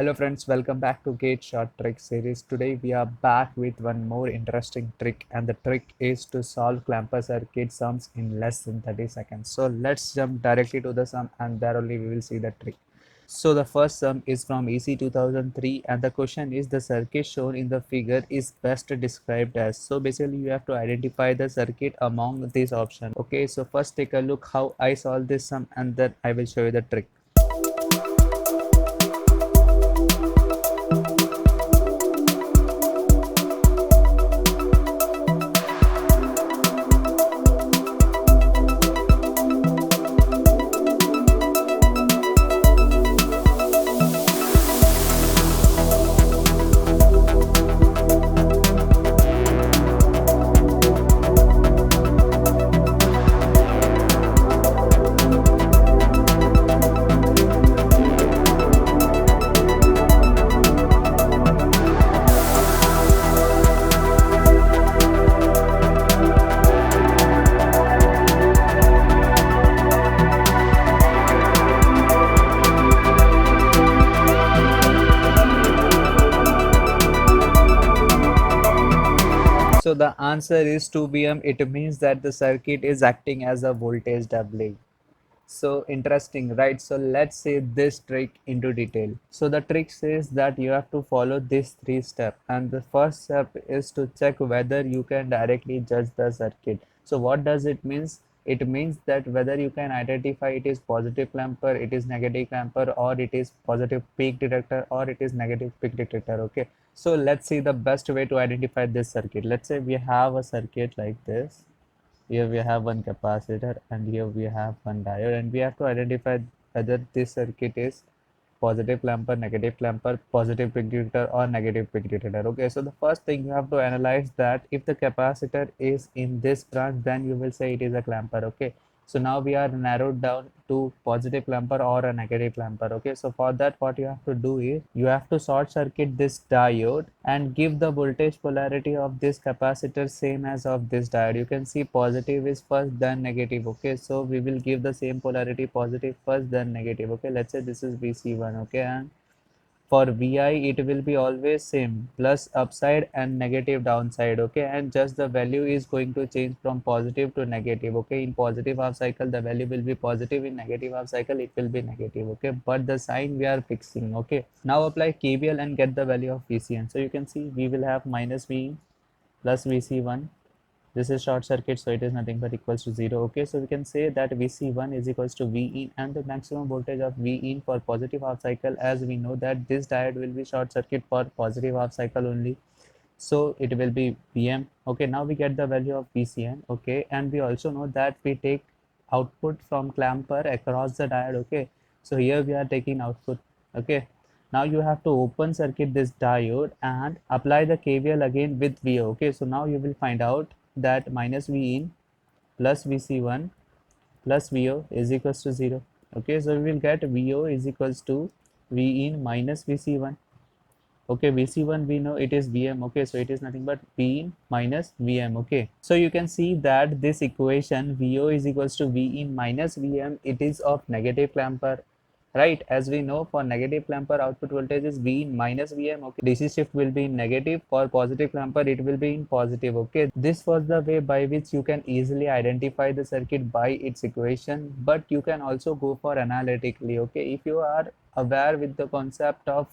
Hello friends, welcome back to Gate Short Trick series. Today we are back with one more interesting trick, and the trick is to solve clamper circuit sums in less than 30 seconds. So let's jump directly to the sum, and there only we will see the trick. So the first sum is from EC 2003, and the question is the circuit shown in the figure is best described as. So basically you have to identify the circuit among these options. Okay, so first take a look how I solve this sum, and then I will show you the trick. So the answer is 2 bm. It means that the circuit is acting as a voltage doubling. So interesting, right? So let's see this trick into detail. So the trick says that you have to follow these three steps, and the first step is to check whether you can directly judge the circuit. So what does it means? It means that whether you can identify it is positive clamper, it is negative clamper, or it is positive peak detector, or it is negative peak detector. Okay, so let's see the best way to identify this circuit. Let's say we have a circuit like this. Here we have one capacitor, and here we have one diode, and we have to identify whether this circuit is positive clamper, negative clamper, positive peak detector, or negative peak detector. Okay, so the first thing you have to analyze that if the capacitor is in this branch, then you will say it is a clamper. Okay, so now we are narrowed down to positive clamper or a negative clamper. Okay, so for that what you have to do is you have to short circuit this diode and give the voltage polarity of this capacitor same as of this diode. You can see positive is first then negative. Okay, so we will give the same polarity, positive first then negative. Okay, let's say this is VC1. Okay, and for Vi it will be always same, plus upside and negative downside. Okay, and just the value is going to change from positive to negative. Okay, in positive half cycle the value will be positive, in negative half cycle it will be negative. Okay, but the sign we are fixing. Okay, now apply KVL and get the value of VCN. So you can see we will have minus V plus VC1. This is short circuit, so it is nothing but equals to 0. Okay, so we can say that VC1 is equals to V in, and the maximum voltage of V in for positive half cycle, as we know that this diode will be short circuit for positive half cycle only, so it will be Vm. Okay, now we get the value of VCN. Okay, and we also know that we take output from clamper across the diode. Okay, so here we are taking output. Okay, now you have to open circuit this diode and apply the KVL again with VO. Okay, so now you will find out that minus V in plus VC1 plus VO is equals to 0. Okay, so we will get VO is equals to V in minus VC1. Okay, VC1 we know it is Vm. Okay, so it is nothing but V in minus Vm. Okay, so you can see that this equation VO is equals to V in minus Vm, it is of negative clamper, right? As we know, for negative clamper output voltage is V in minus Vm. Okay, DC shift will be in negative. For positive clamper it will be in positive. Okay, this was the way by which you can easily identify the circuit by its equation, but you can also go for analytically. Okay, if you are aware with the concept of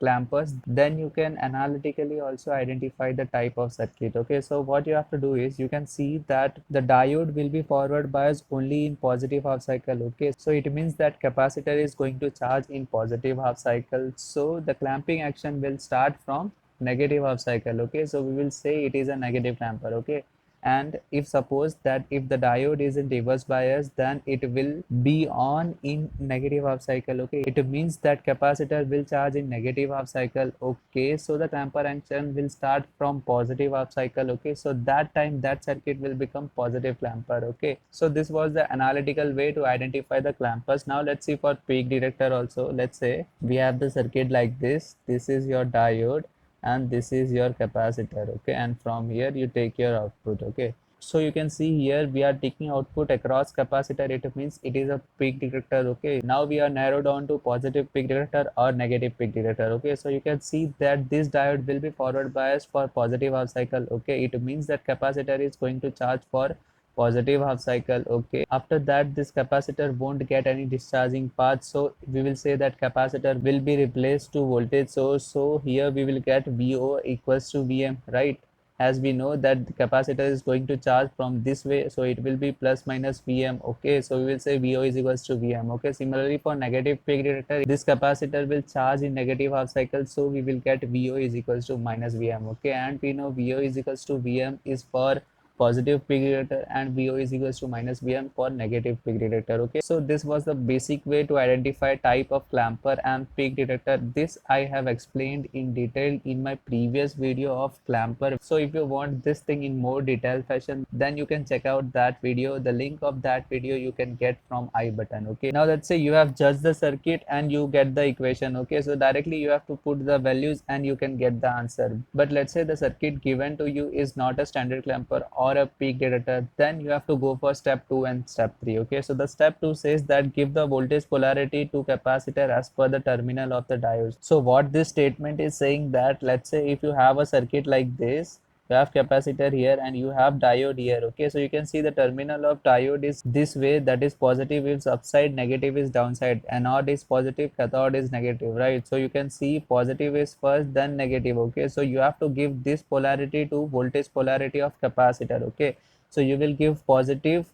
clampers, then you can analytically also identify the type of circuit. Okay, so what you have to do is you can see that the diode will be forward biased only in positive half cycle. Okay, so it means that capacitor is going to charge in positive half cycle, so the clamping action will start from negative half cycle. Okay, so we will say it is a negative clamper. Okay, and if suppose that if the diode is in reverse bias, then it will be on in negative half cycle. Okay, it means that capacitor will charge in negative half cycle. Okay, so the clamper action will start from positive half cycle. Okay, so that time that circuit will become positive clamper. Okay, so this was the analytical way to identify the clampers. Now let's see for peak detector also. Let's say we have the circuit like this. This is your diode and this is your capacitor. Okay, and from here you take your output. Okay, So you can see here we are taking output across capacitor. It means it is a peak detector. Okay, now we are narrowed down to positive peak detector or negative peak detector. Okay, so you can see that this diode will be forward biased for positive half cycle. Okay, it means that capacitor is going to charge for positive half cycle. Okay, after that this capacitor won't get any discharging path, so we will say that capacitor will be replaced to voltage source. So here we will get VO equals to VM, right? As we know that the capacitor is going to charge from this way, so it will be plus minus Vm. Okay, so we will say Vo is equals to Vm. Okay, similarly for negative peak detector, this capacitor will charge in negative half cycle, so we will get Vo is equals to minus Vm. Okay, and we know Vo is equals to Vm is for positive peak detector and Vo is equals to minus Vm for negative peak detector. Okay, so this was the basic way to identify type of clamper and peak detector. This I have explained in detail in my previous video of clamper. So if you want this thing in more detailed fashion, then you can check out that video. The link of that video you can get from I button. Okay, now let's say you have judged the circuit and you get the equation. Okay, so directly you have to put the values and you can get the answer. But let's say the circuit given to you is not a standard clamper or a peak detector, then you have to go for step 2 and step 3. Okay, so the step 2 says that give the voltage polarity to capacitor as per the terminal of the diode. So what this statement is saying, that let's say if you have a circuit like this, you have capacitor here and you have diode here. Okay, so you can see the terminal of diode is this way, that is positive is upside, negative is downside, anode is positive, cathode is negative, right? So you can see positive is first, then negative. Okay, so you have to give this polarity to voltage polarity of capacitor. Okay, so you will give positive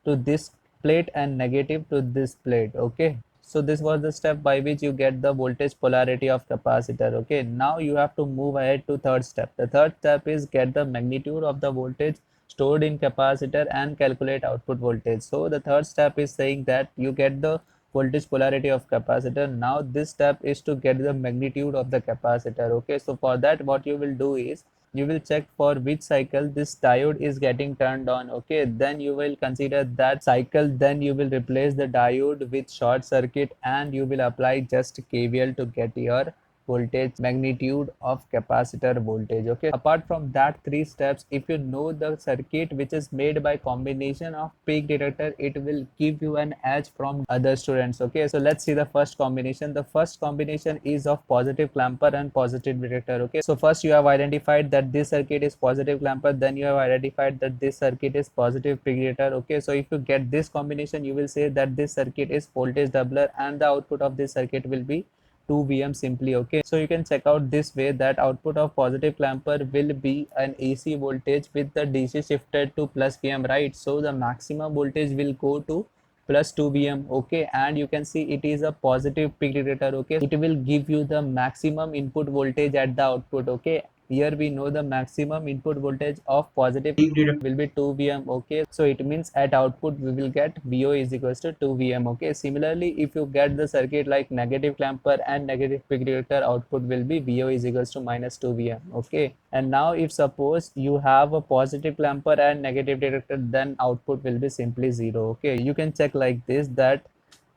to this plate and negative to this plate. Okay, so this was the step by which you get the voltage polarity of capacitor. Okay, now you have to move ahead to third step. The third step is get the magnitude of the voltage stored in capacitor and calculate output voltage. So the third step is saying that you get the voltage polarity of capacitor. Now this step is to get the magnitude of the capacitor. Okay, so for that what you will do is you will check for which cycle this diode is getting turned on. Okay, then you will consider that cycle, then you will replace the diode with short circuit and you will apply just KVL to get your voltage magnitude of capacitor voltage. Okay, apart from that three steps, if you know the circuit which is made by combination of peak detector, it will give you an edge from other students. Okay, so let's see the first combination. The first combination is of positive clamper and positive detector. Okay, so first you have identified that this circuit is positive clamper, then you have identified that this circuit is positive peak detector. Okay, so if you get this combination, you will say that this circuit is voltage doubler and the output of this circuit will be 2 Vm simply. Okay, so you can check out this way that output of positive clamper will be an AC voltage with the DC shifted to plus Vm, right? So the maximum voltage will go to plus 2 Vm. Okay, and you can see it is a positive peak detector. Okay, it will give you the maximum input voltage at the output. Okay, here we know the maximum input voltage of positive peak detector will be 2 Vm. Okay, so it means at output we will get Vo is equals to 2 Vm. Okay, similarly if you get the circuit like negative clamper and negative peak detector, output will be Vo is equals to minus 2 Vm. Okay, and now if suppose you have a positive clamper and negative detector, then output will be simply 0. Okay, you can check like this, that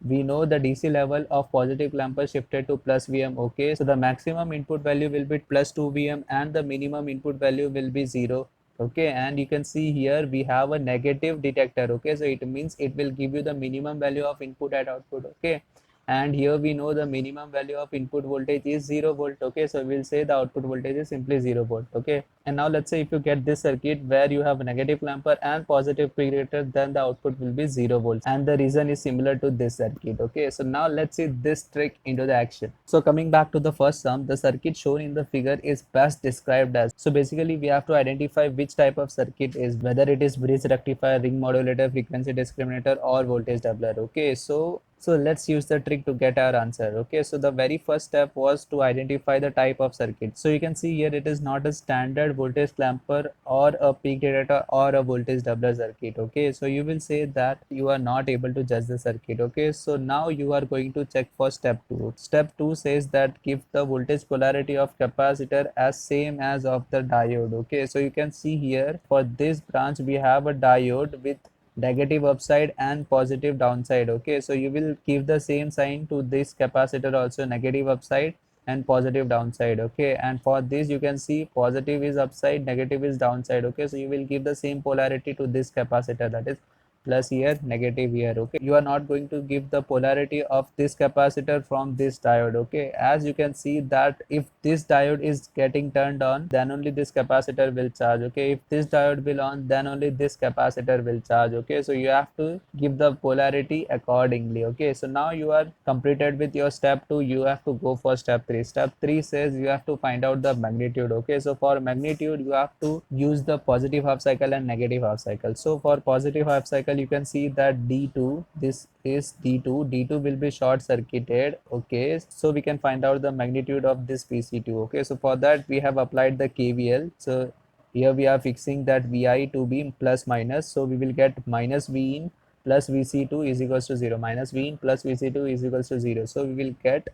we know the DC level of positive clamper shifted to plus Vm. Okay, so the maximum input value will be plus 2 Vm and the minimum input value will be 0. Okay, and you can see here we have a negative detector. Okay, so it means it will give you the minimum value of input at output. Okay, and here we know the minimum value of input voltage is 0 volt. Okay, so we'll say the output voltage is simply 0 volt. Okay, and now let's say if you get this circuit where you have a negative clamper and positive peak detector, then the output will be 0 volts, and the reason is similar to this circuit. Okay, so now let's see this trick into the action. So coming back to the first sum, the circuit shown in the figure is best described as, so basically we have to identify which type of circuit is, whether it is bridge rectifier, ring modulator, frequency discriminator or voltage doubler. Okay, so let's use the trick to get our answer. Okay, so the very first step was to identify the type of circuit. So you can see here it is not a standard voltage clamper or a peak detector or a voltage doubler circuit. Okay, so you will say that you are not able to judge the circuit. Okay, so now you are going to check for step 2. Step 2 says that give the voltage polarity of capacitor as same as of the diode. Okay, so you can see here for this branch we have a diode with negative upside and positive downside. Okay, so you will give the same sign to this capacitor also, negative upside and positive downside. Okay, and for this you can see positive is upside, negative is downside. Okay, so you will give the same polarity to this capacitor, that is plus here, negative here. Okay, you are not going to give the polarity of this capacitor from this diode. Okay, as you can see that if this diode is getting turned on, then only this capacitor will charge. Okay, if this diode will on, then only this capacitor will charge. Okay, so you have to give the polarity accordingly. Okay, so now you are completed with your step 2. You have to go for step 3. Step 3 says you have to find out the magnitude. Okay, so for magnitude you have to use the positive half cycle and negative half cycle. So for positive half cycle you can see that D2, this is D2. D2 will be short circuited. Okay, so we can find out the magnitude of this VC2. Okay, so for that we have applied the KVL. So here we are fixing that Vi to be plus minus, so we will get minus V in plus Vc2 is equals to 0, minus V in plus Vc2 is equals to 0. So we will get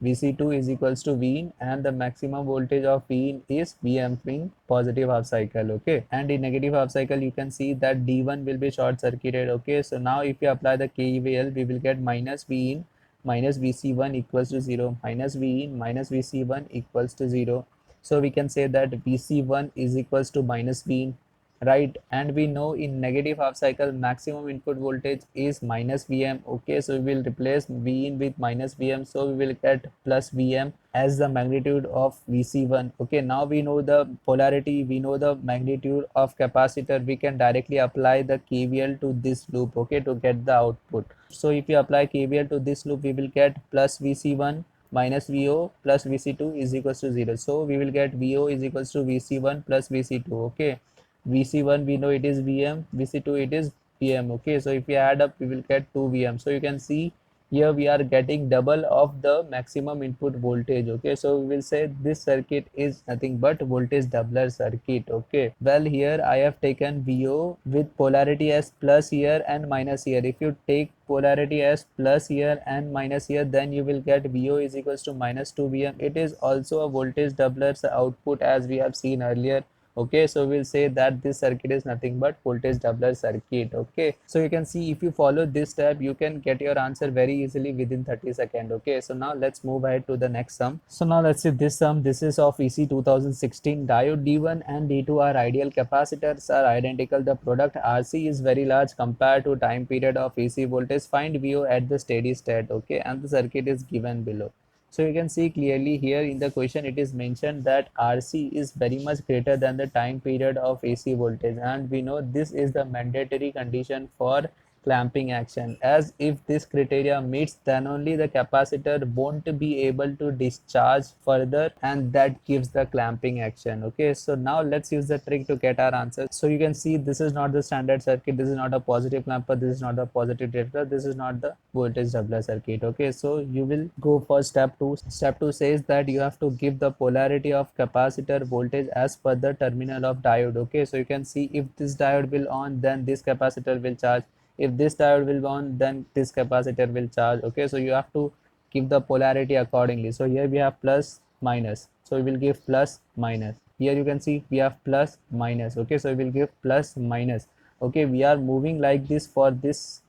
Vc2 is equals to V in, and the maximum voltage of V in is Vm in positive half cycle. Okay, and in negative half cycle you can see that D1 will be short circuited. Okay, so now if you apply the KVL we will get minus V in minus Vc1 equals to 0, minus V in minus Vc1 equals to 0. So we can say that Vc1 is equals to minus V in, right? And we know in negative half cycle maximum input voltage is minus Vm. Okay, so we will replace V in with minus Vm, so we will get plus Vm as the magnitude of Vc1. Okay, now we know the polarity, we know the magnitude of capacitor, we can directly apply the KVL to this loop. Okay, to get the output. So if you apply KVL to this loop we will get plus Vc1 minus VO plus Vc2 is equals to 0. So we will get VO is equals to Vc1 plus Vc2. Okay, Vc1 we know it is Vm, Vc2 it is Vm. Okay, so if we add up we will get 2 Vm. So you can see here we are getting double of the maximum input voltage. Okay, so we will say this circuit is nothing but voltage doubler circuit. Okay, well here I have taken VO with polarity as plus here and minus here. If you take polarity as plus here and minus here, then you will get VO is equals to minus 2 Vm. It is also a voltage doubler's output as we have seen earlier. Okay, so we'll say that this circuit is nothing but voltage doubler circuit. Okay, so you can see if you follow this step you can get your answer very easily within 30 seconds. Okay, so now let's move ahead to the next sum. So now let's see this sum. This is of EC 2016. Diode D1 and D2 are ideal, capacitors are identical, the product RC is very large compared to time period of EC voltage. Find VO at the steady state. Okay, and the circuit is given below. So you can see clearly here in the question it is mentioned that RC is very much greater than the time period of AC voltage, and we know this is the mandatory condition for clamping action, as if this criteria meets then only the capacitor won't be able to discharge further, and that gives the clamping action. Okay, so now let's use the trick to get our answer. So you can see this is not the standard circuit, this is not a positive clamper, this is not a positive detector, this is not the voltage doubler circuit. Okay, so you will go for step 2. Step 2 says that you have to give the polarity of capacitor voltage as per the terminal of diode. Okay, so you can see if this diode will on, then this capacitor will charge. If this diode will on, then this capacitor will charge. Okay, so you have to give the polarity accordingly. So here we have plus minus, so we will give plus minus. Here you can see we have plus minus. Okay, so we will give plus minus. Okay, we are moving like this for this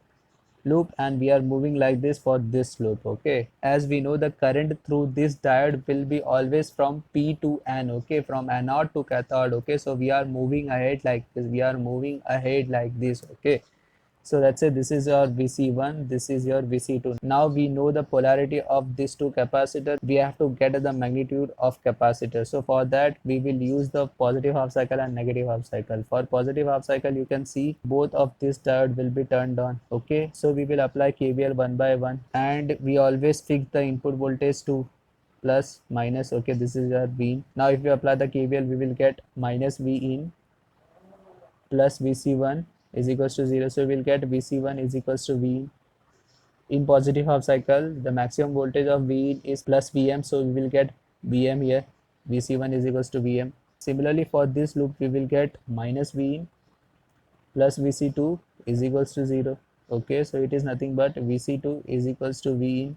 loop and we are moving like this for this loop. Okay, as we know the current through this diode will be always from P to N. Okay, from anode to cathode. Okay, so we are moving ahead like this, we are moving ahead like this. Okay, so let's say this is your Vc1, this is your Vc2. Now we know the polarity of these two capacitors. We have to get the magnitude of capacitor. So for that we will use the positive half cycle and negative half cycle. For positive half cycle you can see both of this diode will be turned on. Okay, so we will apply KVL one by one, and we always fix the input voltage to plus minus. Okay, this is your V in. Now if we apply the KVL we will get minus V in plus Vc1 is equals to 0. So we will get Vc1 is equals to V in positive half cycle. The maximum voltage of V is plus Vm, so we will get Vm here. Vc1 is equals to Vm. Similarly for this loop we will get minus V in plus Vc2 is equals to 0. Okay, so it is nothing but Vc2 is equals to V in,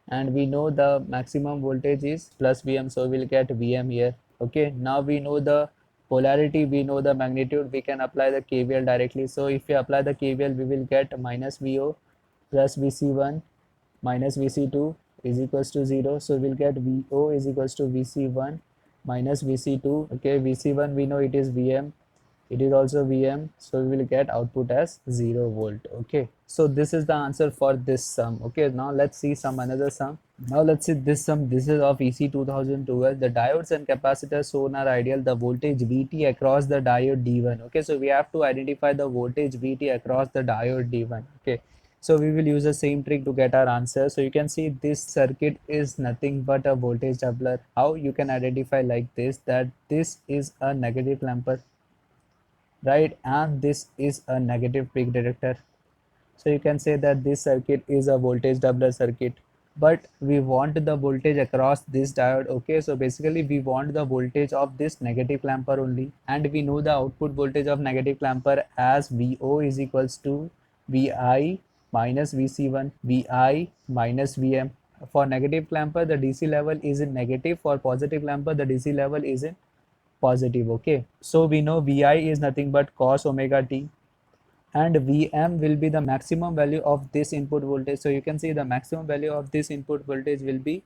and we know the maximum voltage is plus Vm, so we'll get Vm here. Okay, now we know the polarity, we know the magnitude, we can apply the KVL directly. So if we apply the KVL we will get minus VO plus Vc1 minus Vc2 is equals to 0. So we'll get VO is equals to VC1 minus VC2. Okay, VC1 we know it is VM, it is also VM, so we will get output as 0 volt. Okay, so this is the answer for this sum. Okay, now let's see some another sum. Now let's see this sum. This is of EC 2012. The diodes and capacitors shown are ideal. The voltage VT across the diode D1. Okay, so we have to identify the voltage VT across the diode D1. Okay, so we will use the same trick to get our answer. So you can see this circuit is nothing but a voltage doubler. How you can identify like this, that this is a negative clamper, right, and this is a negative peak detector. So you can say that this circuit is a voltage doubler circuit, but we want the voltage across this diode. Okay, so basically we want the voltage of this negative clamper only, and we know the output voltage of negative clamper as VO is equals to VI minus VC1, VI minus VM. For negative clamper the DC level is in negative, for positive clamper the DC level is in positive. Okay, so we know Vi is nothing but cos omega t, and Vm will be the maximum value of this input voltage. So you can see the maximum value of this input voltage will be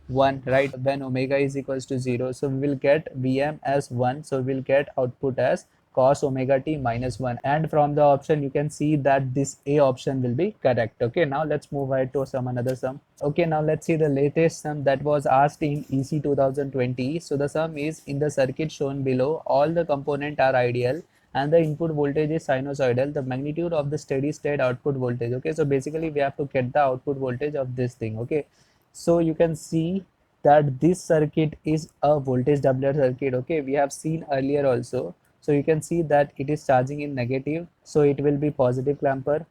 1, right, when omega is equals to 0. So we will get Vm as 1, so we'll get output as cos omega t minus 1, and from the option you can see that this A option will be correct. Okay, now let's move ahead to some another sum. Okay, now let's see the latest sum that was asked in EC 2020. So the sum is, in the circuit shown below, all the components are ideal and the input voltage is sinusoidal. The magnitude of the steady state output voltage. Okay, so basically we have to get the output voltage of this thing. Okay, so you can see that this circuit is a voltage doubler circuit. Okay, we have seen earlier also. So you can see that it is charging in negative, so it will be positive clamper,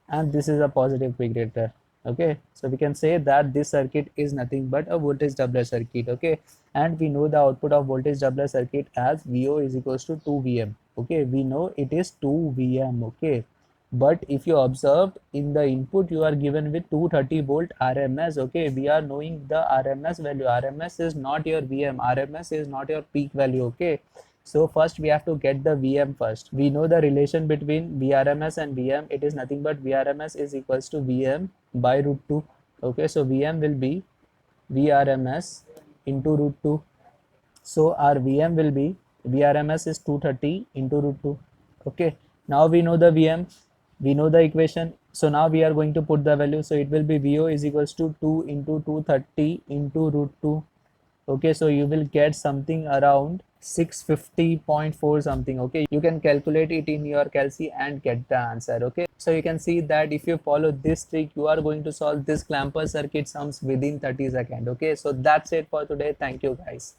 and this is a positive peak detector. Okay, so we can say that this circuit is nothing but a voltage doubler circuit. Okay, and we know the output of voltage doubler circuit as VO is equals to 2 VM. Okay, we know it is 2 VM. Okay, but if you observed in the input you are given with 230 volt RMS. Okay, we are knowing the RMS value. RMS is not your VM, RMS is not your peak value. Okay, so first we have to get the VM first. We know the relation between VRMS and VM. It is nothing but VRMS is equals to VM by root 2. Okay, so VM will be VRMS into root 2. So our VM will be, VRMS is 230 into root 2. Okay, now we know the VM, we know the equation. So now we are going to put the value. So it will be VO is equals to 2 into 230 into root 2. Okay, so you will get something around 650.4 something. Okay, you can calculate it in your calci and get the answer. Okay, so you can see that if you follow this trick you are going to solve this clamper circuit sums within 30 seconds. Okay, so that's it for today. Thank you guys.